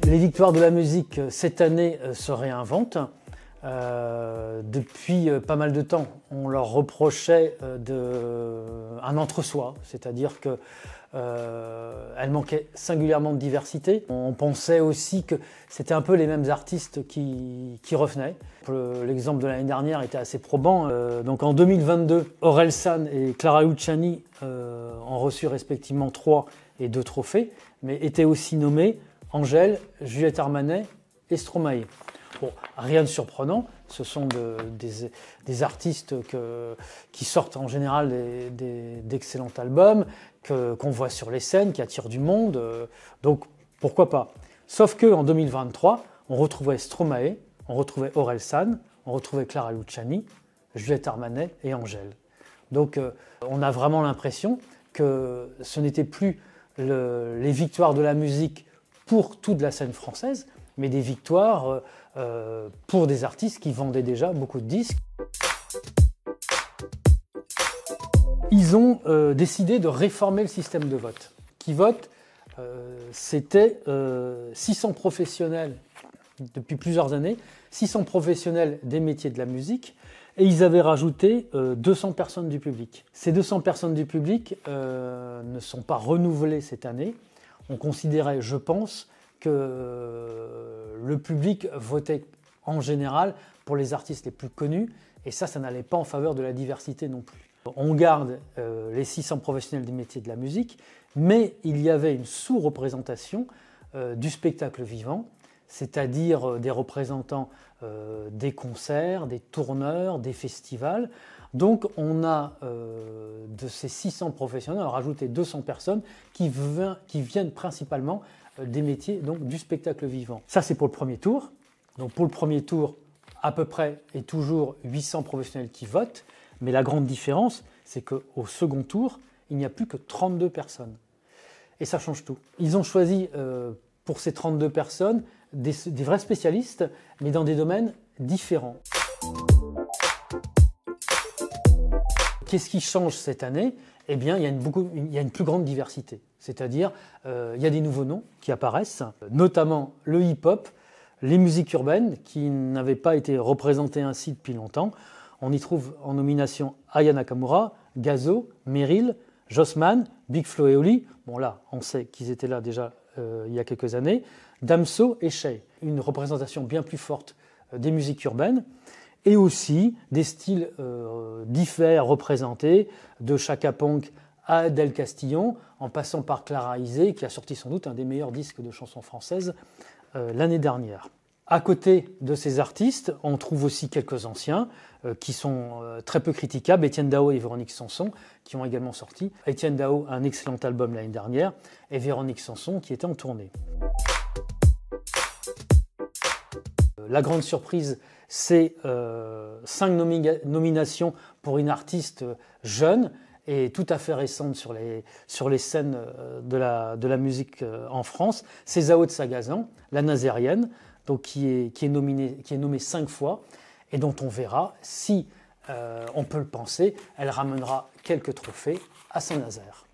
Les victoires de la musique cette année se réinventent. Depuis pas mal de temps, on leur reprochait un entre-soi, c'est-à-dire qu'elles manquaient singulièrement de diversité. On pensait aussi que c'était un peu les mêmes artistes qui revenaient. L'exemple de l'année dernière était assez probant. Donc en 2022, Orelsan et Clara Luciani ont reçu respectivement 3 et 2 trophées, mais étaient aussi nommés Angèle, Juliette Armanet et Stromae. Bon, rien de surprenant, ce sont des artistes qui sortent en général d'excellents albums, qu'on voit sur les scènes, qui attirent du monde, donc pourquoi pas. Sauf qu'en 2023, on retrouvait Stromae, on retrouvait Orelsan, on retrouvait Clara Luciani, Juliette Armanet et Angèle. Donc on a vraiment l'impression que ce n'était plus les victoires de la musique pour toute la scène française, mais des victoires pour des artistes qui vendaient déjà beaucoup de disques. Ils ont décidé de réformer le système de vote. Qui vote, c'était 600 professionnels depuis plusieurs années, 600 professionnels des métiers de la musique, et ils avaient rajouté 200 personnes du public. Ces 200 personnes du public ne sont pas renouvelées cette année. On considérait, je pense, que le public votait en général pour les artistes les plus connus, et ça n'allait pas en faveur de la diversité non plus. On garde les 600 professionnels des métiers de la musique, mais il y avait une sous-représentation du spectacle vivant, c'est-à-dire des représentants des concerts, des tourneurs, des festivals. Donc on a de ces 600 professionnels, on a rajouté 200 personnes qui viennent principalement des métiers donc, du spectacle vivant. Ça c'est pour le premier tour. Donc pour le premier tour, à peu près et toujours 800 professionnels qui votent, mais la grande différence, c'est qu'au second tour, il n'y a plus que 32 personnes. Et ça change tout. Ils ont choisi pour ces 32 personnes des vrais spécialistes, mais dans des domaines différents. Qu'est-ce qui change cette année? Eh bien, il y a une plus grande diversité. C'est-à-dire, il y a des nouveaux noms qui apparaissent, notamment le hip-hop, les musiques urbaines, qui n'avaient pas été représentées ainsi depuis longtemps. On y trouve en nomination Aya Nakamura, Gazo, Meryl, Jossman, Big Flo et Oli. Bon là, on sait qu'ils étaient là déjà il y a quelques années. Damso et Shay. Une représentation bien plus forte des musiques urbaines. Et aussi des styles différents représentés, de Chaka Ponk à Adèle Castillon, en passant par Clara Isé, qui a sorti sans doute un des meilleurs disques de chansons françaises l'année dernière. À côté de ces artistes, on trouve aussi quelques anciens qui sont très peu critiquables, Étienne Dao et Véronique Sanson, qui ont également sorti. Étienne Dao a un excellent album l'année dernière, et Véronique Sanson qui était en tournée. La grande surprise, c'est 5 nominations pour une artiste jeune et tout à fait récente sur les scènes de la musique en France. C'est Zao de Sagazan, la Nazérienne, donc qui est nommée 5 fois et dont on verra si, on peut le penser, elle ramènera quelques trophées à Saint-Nazaire.